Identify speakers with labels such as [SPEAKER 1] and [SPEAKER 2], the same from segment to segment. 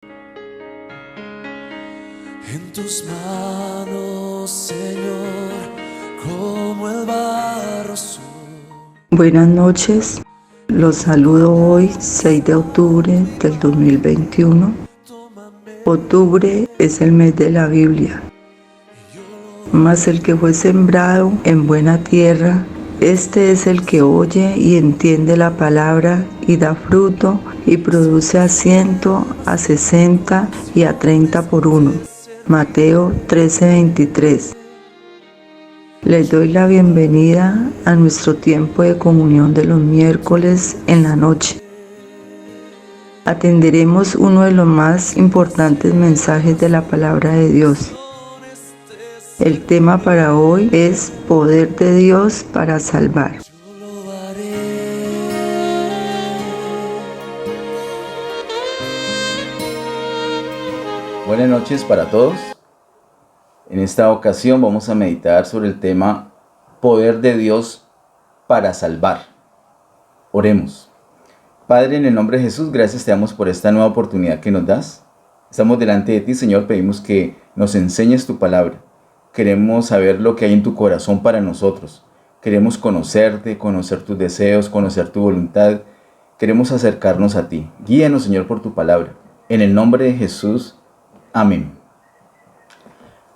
[SPEAKER 1] En tus manos, Señor, como el barro soy.
[SPEAKER 2] Buenas noches, los saludo hoy 6 de octubre del 2021. Octubre es el mes de la Biblia, mas el que fue sembrado en buena tierra, este es el que oye y entiende la palabra y da fruto y produce a 100, a 60 y a 30 por uno. Mateo 13:23. Les doy la bienvenida a nuestro tiempo de comunión de los miércoles en la noche. Atenderemos uno de los más importantes mensajes de la palabra de Dios. El tema para hoy es poder de Dios para salvar.
[SPEAKER 3] Buenas noches para todos. En esta ocasión vamos a meditar sobre el tema poder de Dios para salvar. Oremos. Padre, en el nombre de Jesús, gracias te damos por esta nueva oportunidad que nos das. Estamos delante de ti, Señor, pedimos que nos enseñes tu palabra. Queremos saber lo que hay en tu corazón para nosotros. Queremos conocerte, conocer tus deseos, conocer tu voluntad. Queremos acercarnos a ti. Guíanos, Señor, por tu palabra. En el nombre de Jesús, amén.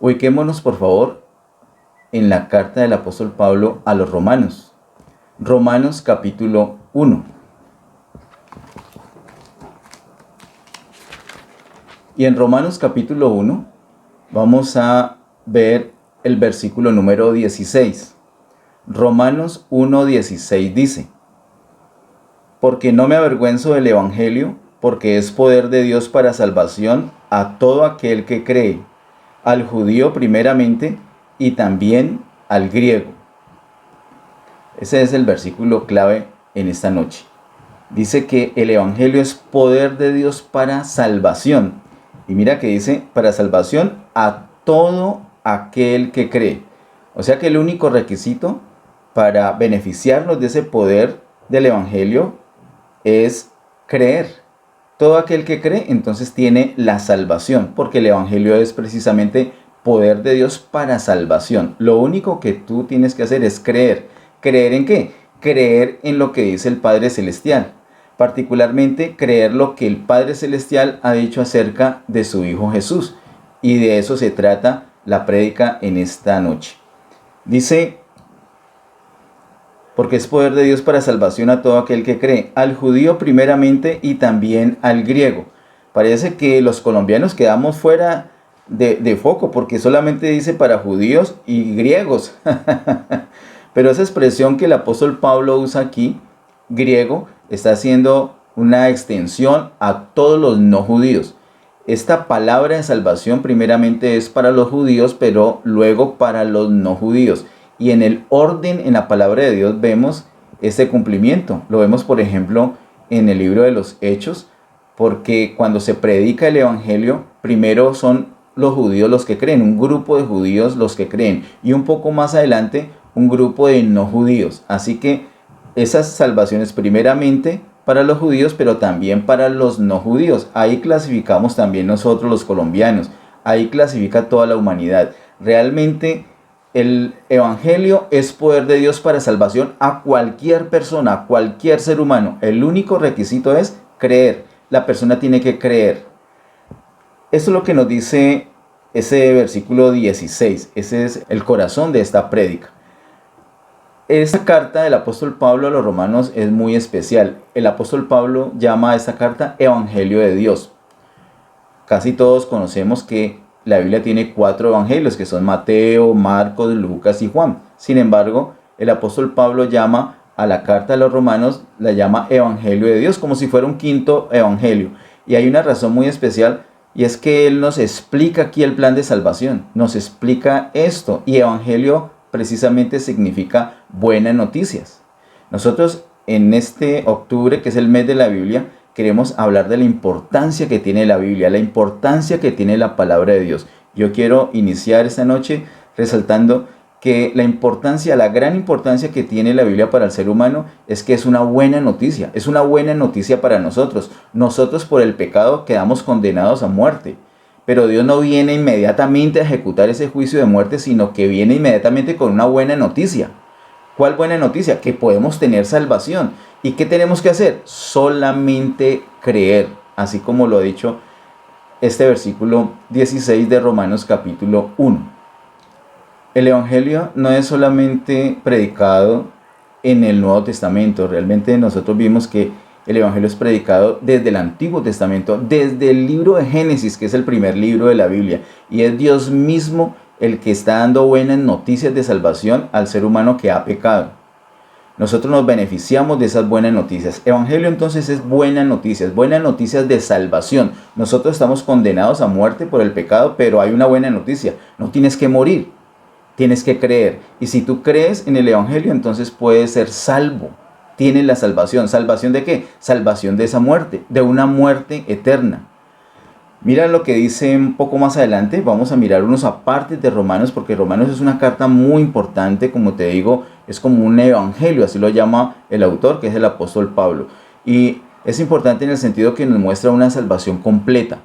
[SPEAKER 3] Ubiquémonos, por favor, en la carta del apóstol Pablo a los Romanos. Romanos capítulo 1. Y en Romanos capítulo 1 vamos a ver el versículo número 16. Romanos 1:16 dice: Porque no me avergüenzo del Evangelio, porque es poder de Dios para salvación a todo aquel que cree, al judío primeramente y también al griego. Ese es el versículo clave en esta noche. Dice que el Evangelio es poder de Dios para salvación. Y mira que dice para salvación a todo aquel que cree. O sea que el único requisito para beneficiarnos de ese poder del Evangelio es creer. Todo aquel que cree entonces tiene la salvación, porque el Evangelio es precisamente poder de Dios para salvación. Lo único que tú tienes que hacer es creer. ¿Creer en qué? Creer en lo que dice el Padre Celestial. Particularmente creer lo que el Padre Celestial ha dicho acerca de su Hijo Jesús. Y de eso se trata la prédica en esta noche. Dice: porque es poder de Dios para salvación a todo aquel que cree, al judío primeramente y también al griego. Parece que los colombianos quedamos fuera de foco, porque solamente dice para judíos y griegos. Pero esa expresión que el apóstol Pablo usa aquí, griego, está haciendo una extensión a todos los no judíos. Esta palabra de salvación primeramente es para los judíos, pero luego para los no judíos. Y en el orden en la palabra de Dios vemos este cumplimiento. Lo vemos, por ejemplo, en el libro de los Hechos, porque cuando se predica el Evangelio, primero son los judíos los que creen, un grupo de judíos los que creen, y un poco más adelante un grupo de no judíos. Así que esas salvaciones primeramente para los judíos, pero también para los no judíos. Ahí clasificamos también nosotros los colombianos, ahí clasifica toda la humanidad. Realmente el Evangelio es poder de Dios para salvación a cualquier persona, a cualquier ser humano. El único requisito es creer. La persona tiene que creer. Esto es lo que nos dice ese versículo 16. Ese es el corazón de esta prédica. Esta carta del apóstol Pablo a los romanos es muy especial. El apóstol Pablo llama a esta carta Evangelio de Dios. Casi todos conocemos que la Biblia tiene 4 evangelios, que son Mateo, Marcos, Lucas y Juan. Sin embargo, el apóstol Pablo llama a la carta de los romanos, la llama Evangelio de Dios, como si fuera un quinto evangelio. Y hay una razón muy especial, y es que él nos explica aquí el plan de salvación. Nos explica esto, y evangelio precisamente significa buenas noticias. Nosotros en este octubre, que es el mes de la Biblia, queremos hablar de la importancia que tiene la Biblia, la importancia que tiene la palabra de Dios. Yo quiero iniciar esta noche resaltando que la gran importancia que tiene la Biblia para el ser humano es que es una buena noticia para nosotros. Nosotros por el pecado quedamos condenados a muerte, pero Dios no viene inmediatamente a ejecutar ese juicio de muerte, sino que viene inmediatamente con una buena noticia. ¿Cuál buena noticia? Que podemos tener salvación. ¿Y qué tenemos que hacer? Solamente creer, así como lo ha dicho este versículo 16 de Romanos capítulo 1. El Evangelio no es solamente predicado en el Nuevo Testamento. Realmente nosotros vimos que el Evangelio es predicado desde el Antiguo Testamento, desde el libro de Génesis, que es el primer libro de la Biblia. Y es Dios mismo el que está dando buenas noticias de salvación al ser humano que ha pecado. Nosotros nos beneficiamos de esas buenas noticias. Evangelio entonces es buenas noticias de salvación. Nosotros estamos condenados a muerte por el pecado, pero hay una buena noticia. No tienes que morir. Tienes que creer. Y si tú crees en el Evangelio, entonces puedes ser salvo. Tienes la salvación. ¿Salvación de qué? Salvación de esa muerte, de una muerte eterna. Mira lo que dice un poco más adelante. Vamos a mirar unos apartes de Romanos, porque Romanos es una carta muy importante. Como te digo, es como un evangelio, así lo llama el autor, que es el apóstol Pablo. Y es importante en el sentido que nos muestra una salvación completa.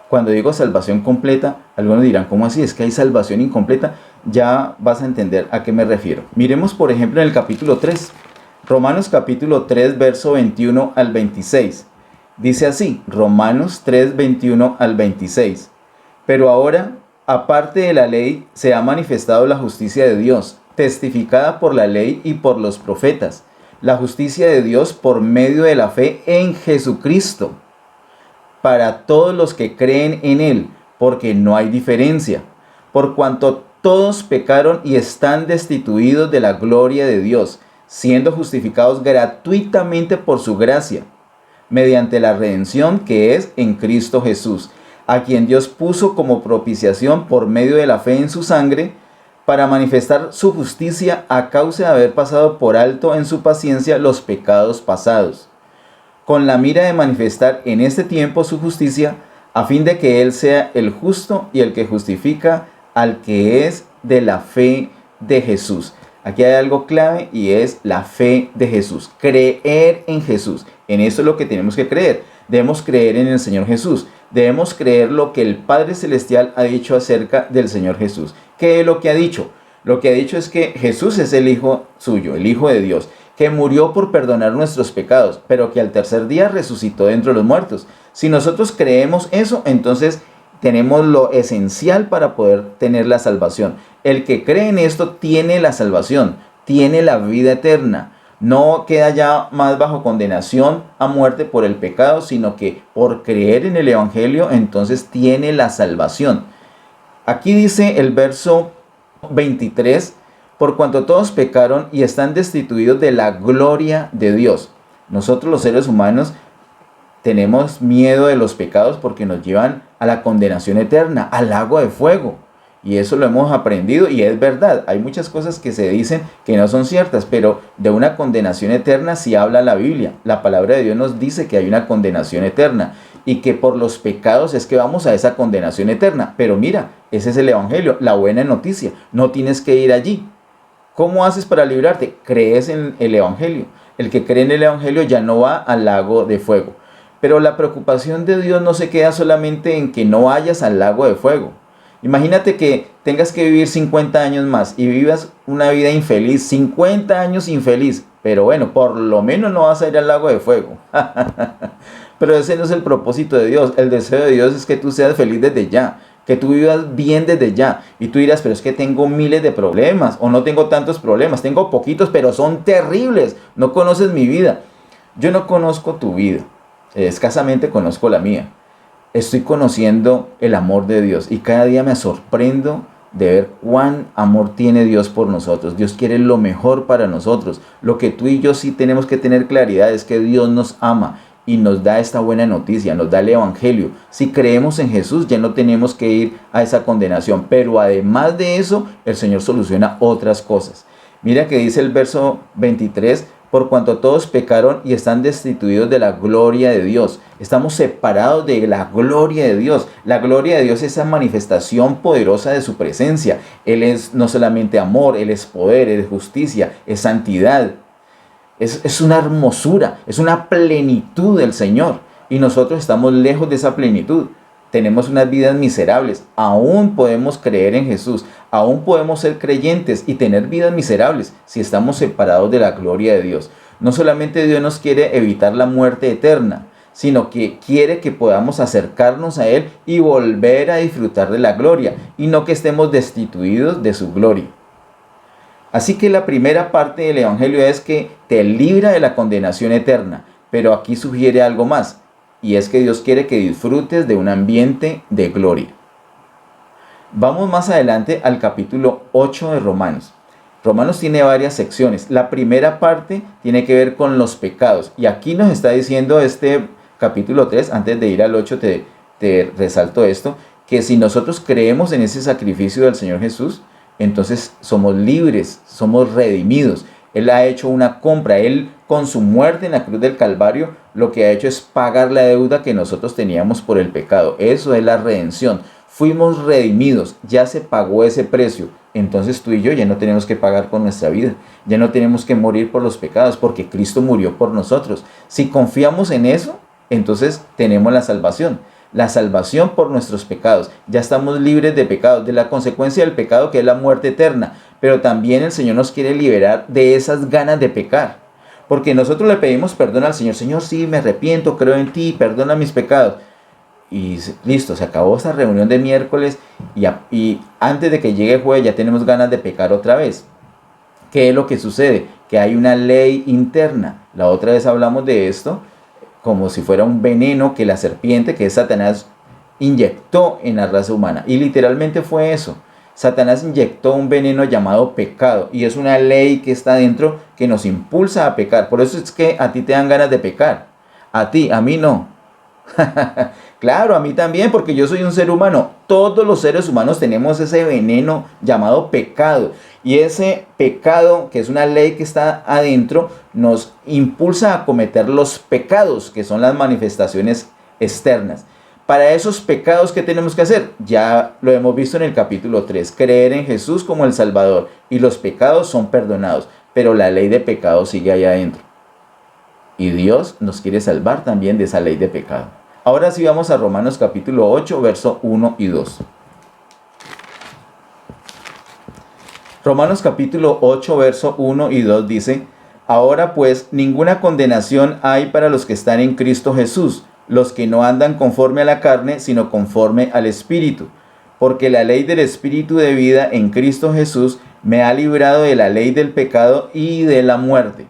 [SPEAKER 3] Cuando digo salvación completa, algunos dirán, ¿cómo así? ¿Es que hay salvación incompleta? Ya vas a entender a qué me refiero. Miremos, por ejemplo, en el capítulo 3. Romanos capítulo 3, verso 21 al 26. Dice así, Romanos 3, 21 al 26. Pero ahora, aparte de la ley, se ha manifestado la justicia de Dios, testificada por la ley y por los profetas. La justicia de Dios por medio de la fe en Jesucristo, para todos los que creen en Él, porque no hay diferencia, por cuanto todos pecaron y están destituidos de la gloria de Dios, siendo justificados gratuitamente por su gracia, mediante la redención que es en Cristo Jesús, a quien Dios puso como propiciación por medio de la fe en su sangre, para manifestar su justicia a causa de haber pasado por alto en su paciencia los pecados pasados, con la mira de manifestar en este tiempo su justicia, a fin de que Él sea el justo y el que justifica al que es de la fe de Jesús. Aquí hay algo clave y es la fe de Jesús. Creer en Jesús. En eso es lo que tenemos que creer. Debemos creer en el Señor Jesús. Debemos creer lo que el Padre Celestial ha dicho acerca del Señor Jesús. ¿Qué es lo que ha dicho? Lo que ha dicho es que Jesús es el Hijo suyo, el Hijo de Dios, que murió por perdonar nuestros pecados, pero que al tercer día resucitó de entre los muertos. Si nosotros creemos eso, entonces tenemos lo esencial para poder tener la salvación. El que cree en esto tiene la salvación, tiene la vida eterna. No queda ya más bajo condenación a muerte por el pecado, sino que por creer en el Evangelio, entonces tiene la salvación. Aquí dice el verso 23, por cuanto todos pecaron y están destituidos de la gloria de Dios. Nosotros los seres humanos tenemos miedo de los pecados porque nos llevan a la condenación eterna, al lago de fuego. Y eso lo hemos aprendido y es verdad. Hay muchas cosas que se dicen que no son ciertas, pero de una condenación eterna sí habla la Biblia. La palabra de Dios nos dice que hay una condenación eterna y que por los pecados es que vamos a esa condenación eterna. Pero mira, ese es el Evangelio, la buena noticia. No tienes que ir allí. ¿Cómo haces para librarte? Crees en el Evangelio. El que cree en el Evangelio ya no va al lago de fuego. Pero la preocupación de Dios no se queda solamente en que no vayas al lago de fuego. Imagínate que tengas que vivir 50 años más y vivas una vida infeliz, 50 años infeliz. Pero bueno, por lo menos no vas a ir al lago de fuego. Pero ese no es el propósito de Dios. El deseo de Dios es que tú seas feliz desde ya, que tú vivas bien desde ya. Y tú dirás, pero es que tengo miles de problemas, o no tengo tantos problemas, tengo poquitos, pero son terribles. No conoces mi vida. Yo no conozco tu vida, escasamente conozco la mía. Estoy conociendo el amor de Dios y cada día me sorprendo de ver cuán amor tiene Dios por nosotros. Dios quiere lo mejor para nosotros. Lo que tú y yo sí tenemos que tener claridad es que Dios nos ama y nos da esta buena noticia, nos da el Evangelio. Si creemos en Jesús ya no tenemos que ir a esa condenación, pero además de eso el Señor soluciona otras cosas. Mira que dice el verso 23, por cuanto todos pecaron y están destituidos de la gloria de Dios. Estamos separados de la gloria de Dios. La gloria de Dios es esa manifestación poderosa de su presencia. Él es no solamente amor, Él es poder, Él es justicia, es santidad. Es una hermosura, es una plenitud del Señor. Y nosotros estamos lejos de esa plenitud. Tenemos unas vidas miserables. Aún podemos creer en Jesús. Aún podemos ser creyentes y tener vidas miserables si estamos separados de la gloria de Dios. No solamente Dios nos quiere evitar la muerte eterna, sino que quiere que podamos acercarnos a Él y volver a disfrutar de la gloria, y no que estemos destituidos de su gloria. Así que la primera parte del Evangelio es que te libra de la condenación eterna, pero aquí sugiere algo más. Y es que Dios quiere que disfrutes de un ambiente de gloria. Vamos más adelante al capítulo 8 de Romanos. Romanos tiene varias secciones. La primera parte tiene que ver con los pecados. Y aquí nos está diciendo este capítulo 3, antes de ir al 8 te resalto esto, que si nosotros creemos en ese sacrificio del Señor Jesús, entonces somos libres, somos redimidos. Él ha hecho una compra. Él, con su muerte en la cruz del Calvario, lo que ha hecho es pagar la deuda que nosotros teníamos por el pecado. Eso es la redención. Fuimos redimidos, ya se pagó ese precio. Entonces tú y yo ya no tenemos que pagar con nuestra vida. Ya no tenemos que morir por los pecados, porque Cristo murió por nosotros. Si confiamos en eso, entonces tenemos la salvación. La salvación por nuestros pecados. Ya estamos libres de pecados, de la consecuencia del pecado, que es la muerte eterna. Pero también el Señor nos quiere liberar de esas ganas de pecar. Porque nosotros le pedimos perdón al Señor. Señor, sí, me arrepiento, creo en ti, perdona mis pecados. Y listo, se acabó esa reunión de miércoles y antes de que llegue el jueves ya tenemos ganas de pecar otra vez. ¿Qué es lo que sucede? Que hay una ley interna. La otra vez hablamos de esto como si fuera un veneno que la serpiente, que es Satanás, inyectó en la raza humana. Y literalmente fue eso. Satanás inyectó un veneno llamado pecado, y es una ley que está dentro que nos impulsa a pecar. Por eso es que a ti te dan ganas de pecar. A ti, a mí no. Claro, a mí también, porque yo soy un ser humano. Todos los seres humanos tenemos ese veneno llamado pecado. Y ese pecado, que es una ley que está adentro, nos impulsa a cometer los pecados, que son las manifestaciones externas. Para esos pecados, ¿qué tenemos que hacer? Ya lo hemos visto en el capítulo 3. Creer en Jesús como el Salvador. Y los pecados son perdonados. Pero la ley de pecado sigue allá adentro. Y Dios nos quiere salvar también de esa ley de pecado. Ahora sí vamos a Romanos capítulo 8, verso 1 y 2. Romanos capítulo 8, verso 1 y 2 dice: Ahora pues ninguna condenación hay para los que están en Cristo Jesús, los que no andan conforme a la carne, sino conforme al Espíritu. Porque la ley del Espíritu de vida en Cristo Jesús me ha librado de la ley del pecado y de la muerte.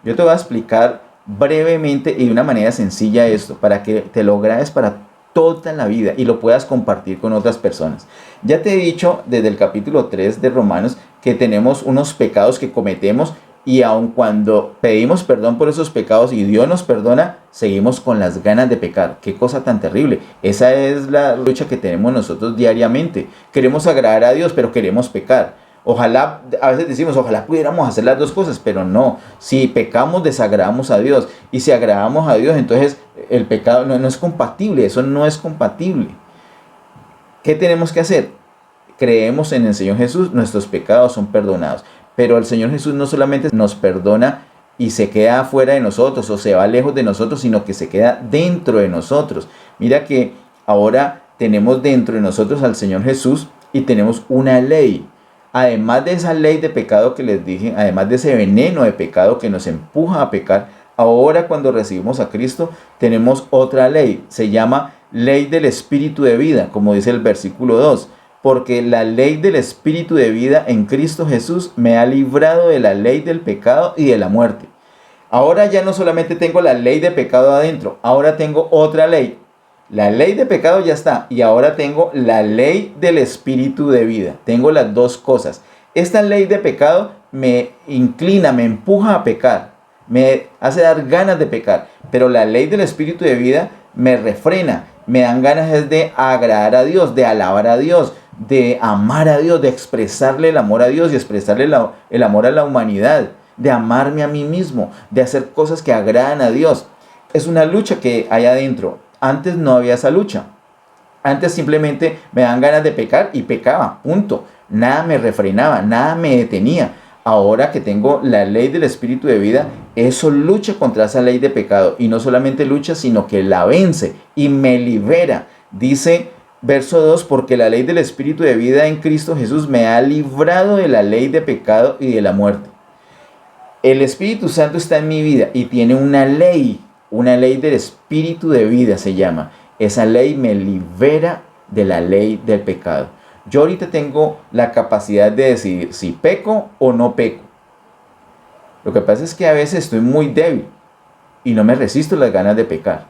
[SPEAKER 3] Yo te voy a explicar brevemente y de una manera sencilla esto, para que te lo grabes para toda la vida y lo puedas compartir con otras personas. Ya te he dicho desde el capítulo 3 de Romanos que tenemos unos pecados que cometemos, y aun cuando pedimos perdón por esos pecados y Dios nos perdona, seguimos con las ganas de pecar. Qué cosa tan terrible. Esa es la lucha que tenemos nosotros diariamente. Queremos agradar a Dios, pero queremos pecar. Ojalá, a veces decimos, ojalá pudiéramos hacer las dos cosas, pero no. Si pecamos, desagradamos a Dios. Y si agradamos a Dios, entonces el pecado no es compatible. Eso no es compatible. ¿Qué tenemos que hacer? Creemos en el Señor Jesús, nuestros pecados son perdonados. Pero el Señor Jesús no solamente nos perdona y se queda fuera de nosotros o se va lejos de nosotros, sino que se queda dentro de nosotros. Mira que ahora tenemos dentro de nosotros al Señor Jesús y tenemos una ley. Además de esa ley de pecado que les dije, además de ese veneno de pecado que nos empuja a pecar, ahora cuando recibimos a Cristo tenemos otra ley. Se llama ley del Espíritu de vida, como dice el versículo 2. Porque la ley del Espíritu de vida en Cristo Jesús me ha librado de la ley del pecado y de la muerte. Ahora ya no solamente tengo la ley de pecado adentro, ahora tengo otra ley. La ley de pecado ya está, y ahora tengo la ley del Espíritu de vida. Tengo las dos cosas. Esta ley de pecado me inclina, me empuja a pecar, me hace dar ganas de pecar. Pero la ley del Espíritu de vida me refrena, me dan ganas de agradar a Dios, de alabar a Dios, de amar a Dios, de expresarle el amor a Dios y expresarle el amor a la humanidad. de amarme a mí mismo, de hacer cosas que agradan a Dios. Es una lucha que hay adentro. Antes no había esa lucha. Antes simplemente me dan ganas de pecar y pecaba, punto. Nada me refrenaba, nada me detenía. Ahora que tengo la ley del Espíritu de vida, eso lucha contra esa ley de pecado. Y no solamente lucha, sino que la vence y me libera. Dice verso 2, porque la ley del Espíritu de vida en Cristo Jesús me ha librado de la ley de pecado y de la muerte. El Espíritu Santo está en mi vida y tiene una ley del Espíritu de vida se llama. Esa ley me libera de la ley del pecado. Yo ahorita tengo la capacidad de decidir si peco o no peco. Lo que pasa es que a veces estoy muy débil y no me resisto las ganas de pecar.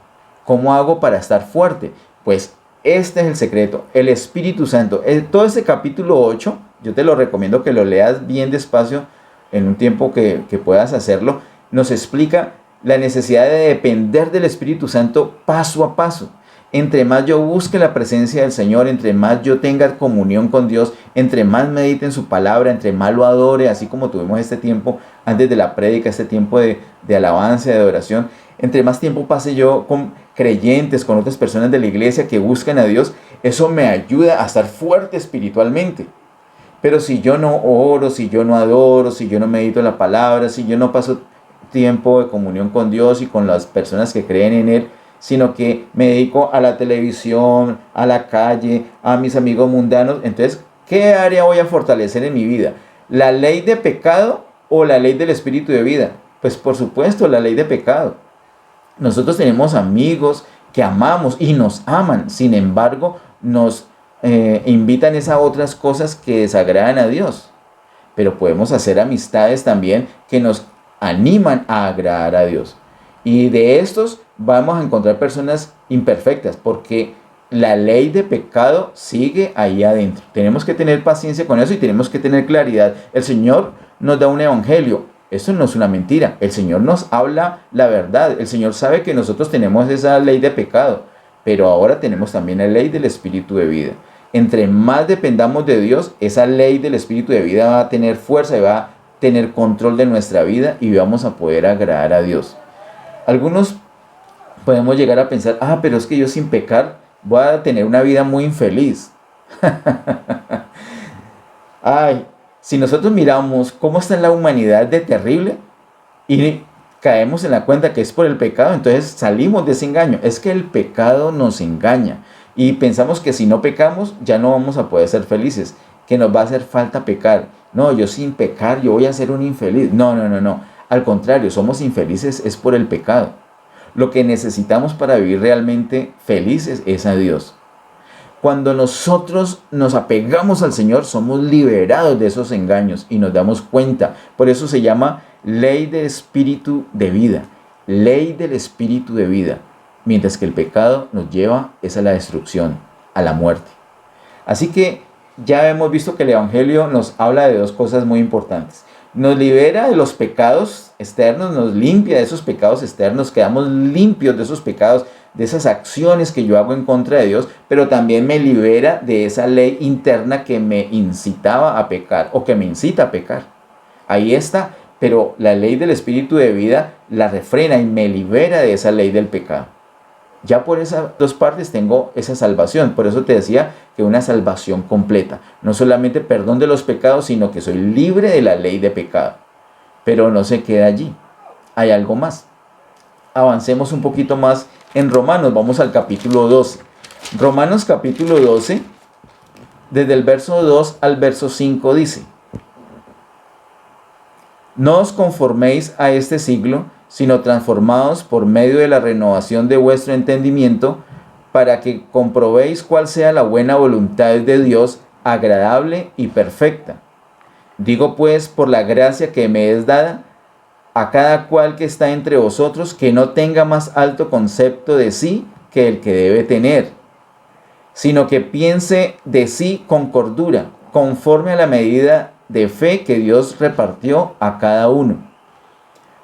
[SPEAKER 3] ¿Cómo hago para estar fuerte? Pues este es el secreto, el Espíritu Santo. Todo este capítulo 8, yo te lo recomiendo que lo leas bien despacio en un tiempo que puedas hacerlo. Nos explica la necesidad de depender del Espíritu Santo paso a paso. Entre más yo busque la presencia del Señor, entre más yo tenga comunión con Dios, entre más medite en su palabra, entre más lo adore, así como tuvimos este tiempo antes de la prédica, este tiempo de alabanza, de adoración, entre más tiempo pase yo con creyentes, con otras personas de la iglesia que buscan a Dios, eso me ayuda a estar fuerte espiritualmente. Pero si yo no oro, si yo no adoro, si yo no medito en la palabra, si yo no paso tiempo de comunión con Dios y con las personas que creen en Él, sino que me dedico a la televisión, a la calle, a mis amigos mundanos, entonces, ¿qué área voy a fortalecer en mi vida? ¿La ley de pecado o la ley del Espíritu de vida? Pues por supuesto, la ley de pecado. Nosotros tenemos amigos que amamos y nos aman, sin embargo, nos invitan a otras cosas que desagradan a Dios. Pero podemos hacer amistades también que nos animan a agradar a Dios. Y de estos vamos a encontrar personas imperfectas, porque la ley de pecado sigue ahí adentro. Tenemos que tener paciencia con eso y tenemos que tener claridad. El Señor nos da un evangelio. Eso no es una mentira. El Señor nos habla la verdad. El Señor sabe que nosotros tenemos esa ley de pecado, pero ahora tenemos también la ley del Espíritu de vida. Entre más dependamos de Dios, esa ley del Espíritu de vida va a tener fuerza y va a tener control de nuestra vida y vamos a poder agradar a Dios. Algunos podemos llegar a pensar, pero es que yo sin pecar voy a tener una vida muy infeliz. Si nosotros miramos cómo está la humanidad de terrible y caemos en la cuenta que es por el pecado, entonces salimos de ese engaño. Es que el pecado nos engaña y pensamos que si no pecamos ya no vamos a poder ser felices, que nos va a hacer falta pecar. No, yo sin pecar yo voy a ser un infeliz. No. Al contrario, somos infelices es por el pecado. Lo que necesitamos para vivir realmente felices es a Dios. Cuando nosotros nos apegamos al Señor, somos liberados de esos engaños y nos damos cuenta. Por eso se llama ley del Espíritu de vida. Ley del Espíritu de vida. Mientras que el pecado nos lleva a la destrucción, a la muerte. Así que ya hemos visto que el Evangelio nos habla de dos cosas muy importantes. Nos libera de los pecados externos, nos limpia de esos pecados externos, quedamos limpios de esos pecados, de esas acciones que yo hago en contra de Dios, pero también me libera de esa ley interna que me incitaba a pecar o que me incita a pecar. Ahí está, pero la ley del Espíritu de vida la refrena y me libera de esa ley del pecado. Ya por esas dos partes tengo esa salvación. Por eso te decía que una salvación completa. No solamente perdón de los pecados, sino que soy libre de la ley de pecado. Pero no se queda allí. Hay algo más. Avancemos un poquito más en Romanos. Vamos al capítulo 12. Romanos capítulo 12, desde el verso 2 al verso 5 dice: No os conforméis a este siglo, sino transformados por medio de la renovación de vuestro entendimiento, para que comprobéis cuál sea la buena voluntad de Dios, agradable y perfecta. Digo pues, por la gracia que me es dada, a cada cual que está entre vosotros, que no tenga más alto concepto de sí que el que debe tener, sino que piense de sí con cordura, conforme a la medida de fe que Dios repartió a cada uno.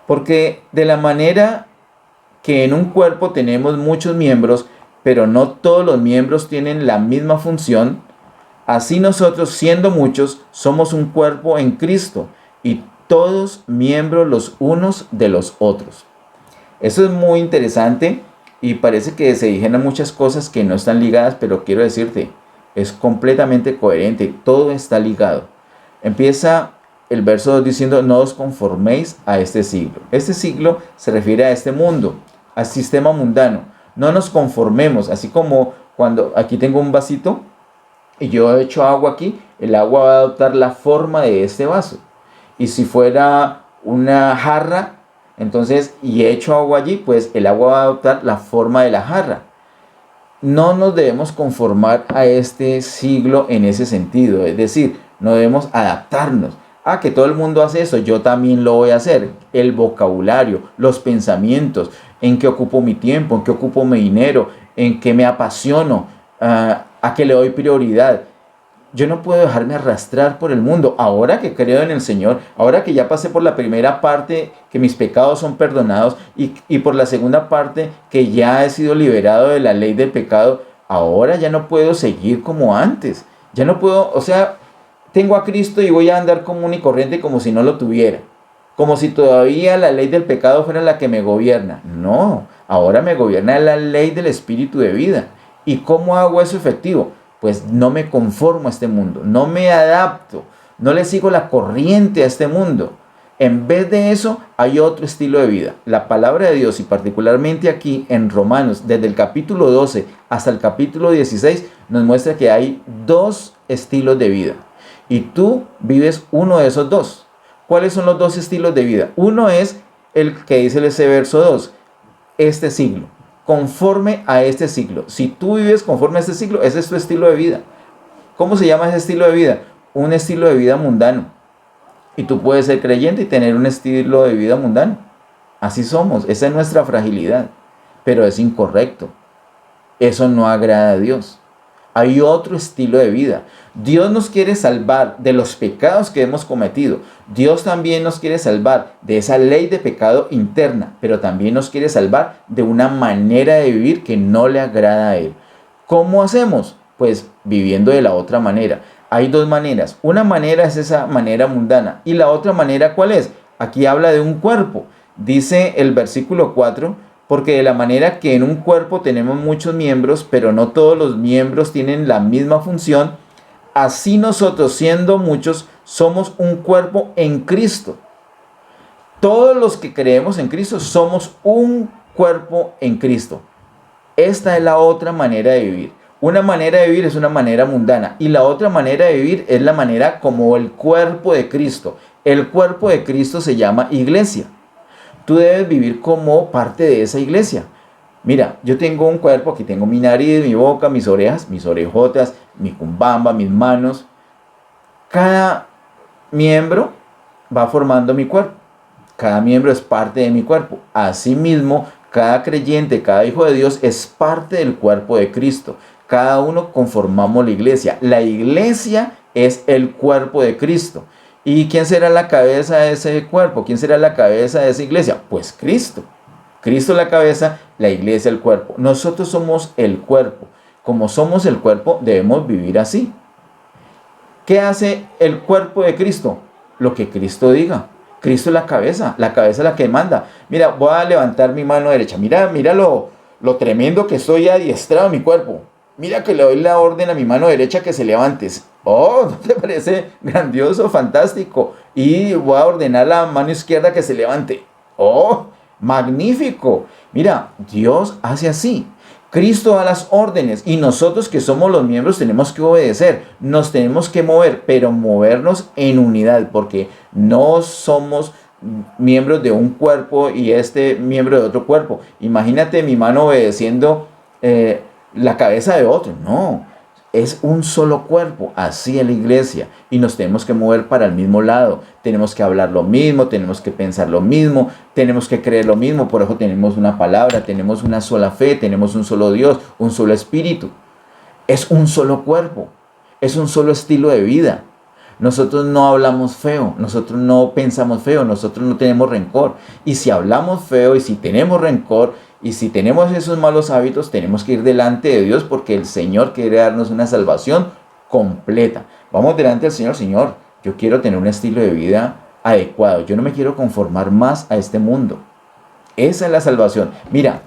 [SPEAKER 3] Porque de la manera que en un cuerpo tenemos muchos miembros, pero no todos los miembros tienen la misma función, así nosotros, siendo muchos, somos un cuerpo en Cristo, y todos miembros los unos de los otros. Eso es muy interesante y parece que se dijeron muchas cosas que no están ligadas, pero quiero decirte, es completamente coherente, todo está ligado. Empieza el verso 2 diciendo, no os conforméis a este siglo. Este siglo se refiere a este mundo, al sistema mundano. No nos conformemos, así como cuando aquí tengo un vasito y yo echo agua aquí, el agua va a adoptar la forma de este vaso. Y si fuera una jarra, entonces, y echo agua allí, pues el agua va a adoptar la forma de la jarra. No nos debemos conformar a este siglo en ese sentido, es decir, no debemos adaptarnos. Que todo el mundo hace eso, yo también lo voy a hacer. El vocabulario, los pensamientos, en qué ocupo mi tiempo, en qué ocupo mi dinero, en qué me apasiono, a qué le doy prioridad. Yo no puedo dejarme arrastrar por el mundo. Ahora que creo en el Señor, ahora que ya pasé por la primera parte, que mis pecados son perdonados, y por la segunda parte, que ya he sido liberado de la ley del pecado, ahora ya no puedo seguir como antes. Ya no puedo, tengo a Cristo y voy a andar común y corriente como si no lo tuviera. Como si todavía la ley del pecado fuera la que me gobierna. No, ahora me gobierna la ley del Espíritu de vida. ¿Y cómo hago eso efectivo? Pues no me conformo a este mundo, no me adapto, no le sigo la corriente a este mundo. En vez de eso, hay otro estilo de vida. La palabra de Dios, y particularmente aquí en Romanos, desde el capítulo 12 hasta el capítulo 16, nos muestra que hay dos estilos de vida. Y tú vives uno de esos dos. ¿Cuáles son los dos estilos de vida? Uno es el que dice ese verso 2, este siglo. Conforme a este siglo. Si tú vives conforme a este siglo, ese es tu estilo de vida. ¿Cómo se llama ese estilo de vida? Un estilo de vida mundano. Y tú puedes ser creyente y tener un estilo de vida mundano. Así somos, esa es nuestra fragilidad. Pero es incorrecto. Eso no agrada a Dios. Hay otro estilo de vida. Dios nos quiere salvar de los pecados que hemos cometido. Dios también nos quiere salvar de esa ley de pecado interna, pero también nos quiere salvar de una manera de vivir que no le agrada a Él. ¿Cómo hacemos? Pues viviendo de la otra manera. Hay dos maneras. Una manera es esa manera mundana. ¿Y la otra manera cuál es? Aquí habla de un cuerpo. Dice el versículo 4, porque de la manera que en un cuerpo tenemos muchos miembros, pero no todos los miembros tienen la misma función, así nosotros, siendo muchos, somos un cuerpo en Cristo. Todos los que creemos en Cristo somos un cuerpo en Cristo. Esta es la otra manera de vivir. Una manera de vivir es una manera mundana y la otra manera de vivir es la manera como el cuerpo de Cristo. El cuerpo de Cristo se llama iglesia. Tú debes vivir como parte de esa iglesia. Mira, yo tengo un cuerpo, aquí tengo mi nariz, mi boca, mis orejas, mis orejotas, mi cumbamba, mis manos. Cada miembro va formando mi cuerpo. Cada miembro es parte de mi cuerpo. Asimismo, cada creyente, cada hijo de Dios es parte del cuerpo de Cristo. Cada uno conformamos la iglesia. La iglesia es el cuerpo de Cristo. ¿Y quién será la cabeza de ese cuerpo? ¿Quién será la cabeza de esa iglesia? Pues Cristo. Cristo la cabeza, la iglesia el cuerpo. Nosotros somos el cuerpo. Como somos el cuerpo, debemos vivir así. ¿Qué hace el cuerpo de Cristo? Lo que Cristo diga. Cristo es la cabeza es la que manda. Mira, voy a levantar mi mano derecha. Mira lo tremendo que estoy adiestrado en mi cuerpo. Mira que le doy la orden a mi mano derecha que se levante. Oh, ¿no te parece grandioso, fantástico? Y voy a ordenar a la mano izquierda que se levante. Oh, magnífico. Mira, Dios hace así. Cristo da las órdenes y nosotros que somos los miembros tenemos que obedecer. Nos tenemos que mover, pero movernos en unidad, porque no somos miembros de un cuerpo y este miembro de otro cuerpo. Imagínate mi mano obedeciendo la cabeza de otro. No, es un solo cuerpo, así es la iglesia, y nos tenemos que mover para el mismo lado, tenemos que hablar lo mismo, tenemos que pensar lo mismo, tenemos que creer lo mismo. Por eso tenemos una palabra, tenemos una sola fe, tenemos un solo Dios, un solo espíritu. Es un solo cuerpo, es un solo estilo de vida. Nosotros no hablamos feo, nosotros no pensamos feo, nosotros no tenemos rencor. Y si hablamos feo y si tenemos rencor y si tenemos esos malos hábitos, tenemos que ir delante de Dios porque el Señor quiere darnos una salvación completa. Vamos delante del Señor. Señor, yo quiero tener un estilo de vida adecuado. Yo no me quiero conformar más a este mundo. Esa es la salvación. Mira,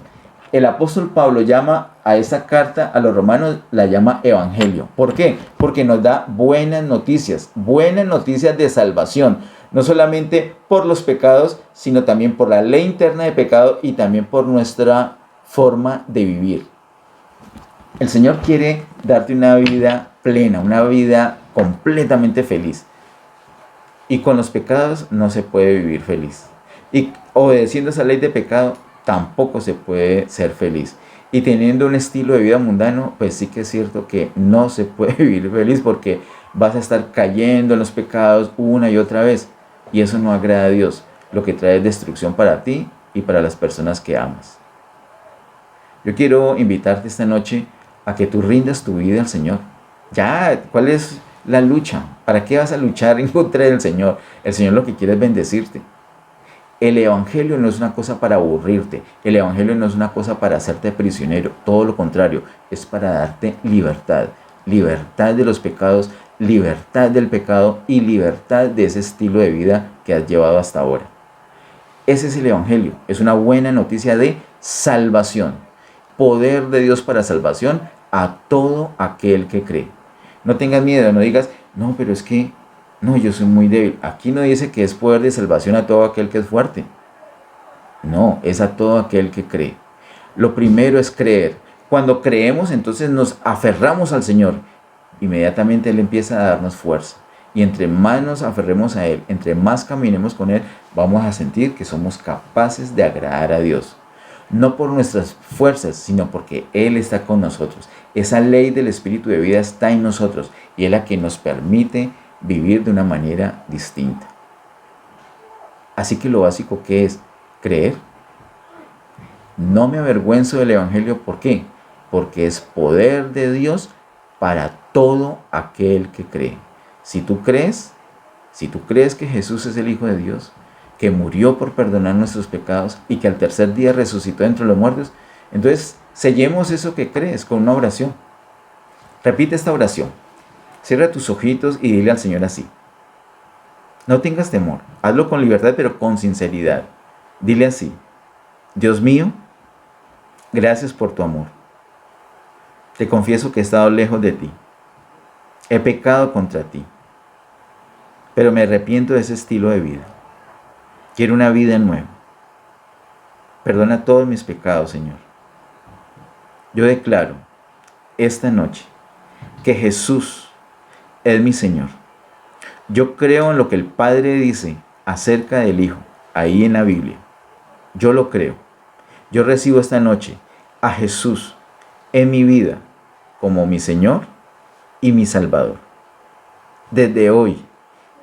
[SPEAKER 3] el apóstol Pablo llama a esta carta a los romanos, la llama evangelio. ¿Por qué? Porque nos da buenas noticias de salvación. No solamente por los pecados, sino también por la ley interna de pecado y también por nuestra forma de vivir. El Señor quiere darte una vida plena, una vida completamente feliz. Y con los pecados no se puede vivir feliz. Y obedeciendo esa ley de pecado tampoco se puede ser feliz. Y teniendo un estilo de vida mundano, pues sí que es cierto que no se puede vivir feliz porque vas a estar cayendo en los pecados una y otra vez. Y eso no agrada a Dios. Lo que trae es destrucción para ti y para las personas que amas. Yo quiero invitarte esta noche a que tú rindas tu vida al Señor. Ya, ¿cuál es la lucha? ¿Para qué vas a luchar en contra del Señor? El Señor lo que quiere es bendecirte. El Evangelio no es una cosa para aburrirte. El Evangelio no es una cosa para hacerte prisionero. Todo lo contrario, es para darte libertad. Libertad de los pecados, libertad del pecado y libertad de ese estilo de vida que has llevado hasta ahora. Ese es el Evangelio. Es una buena noticia de salvación. Poder de Dios para salvación a todo aquel que cree. No tengas miedo, no digas, no, pero es que, no, yo soy muy débil. Aquí no dice que es poder de salvación a todo aquel que es fuerte. No, es a todo aquel que cree. Lo primero es creer. Cuando creemos, entonces nos aferramos al Señor. Inmediatamente Él empieza a darnos fuerza. Y entre más nos aferremos a Él, entre más caminemos con Él, vamos a sentir que somos capaces de agradar a Dios. No por nuestras fuerzas, sino porque Él está con nosotros. Esa ley del Espíritu de vida está en nosotros y es la que nos permite vivir de una manera distinta. Así que lo básico que es creer. No me avergüenzo del Evangelio. ¿Por qué? Porque es poder de Dios para todo aquel que cree. Si tú crees que Jesús es el Hijo de Dios, que murió por perdonar nuestros pecados y que al tercer día resucitó entre los muertos, entonces sellemos eso que crees con una oración. Repite esta oración. Cierra tus ojitos y dile al Señor así. No tengas temor. Hazlo con libertad, pero con sinceridad. Dile así. Dios mío, gracias por tu amor. Te confieso que he estado lejos de ti. He pecado contra ti. Pero me arrepiento de ese estilo de vida. Quiero una vida nueva. Perdona todos mis pecados, Señor. Yo declaro esta noche que Jesús es mi Señor. Yo creo en lo que el Padre dice acerca del Hijo, ahí en la Biblia. Yo lo creo. Yo recibo esta noche a Jesús en mi vida como mi Señor y mi Salvador. Desde hoy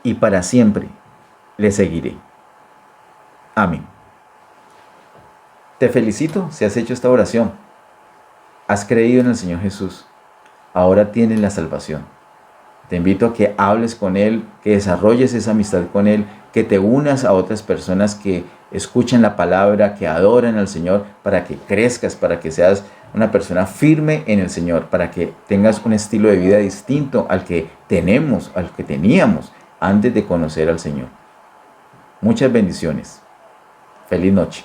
[SPEAKER 3] y para siempre le seguiré. Amén. Te felicito si has hecho esta oración. Has creído en el Señor Jesús. Ahora tienes la salvación. Te invito a que hables con Él, que desarrolles esa amistad con Él, que te unas a otras personas que escuchen la palabra, que adoran al Señor, para que crezcas, para que seas una persona firme en el Señor, para que tengas un estilo de vida distinto al que teníamos antes de conocer al Señor. Muchas bendiciones. Feliz noche.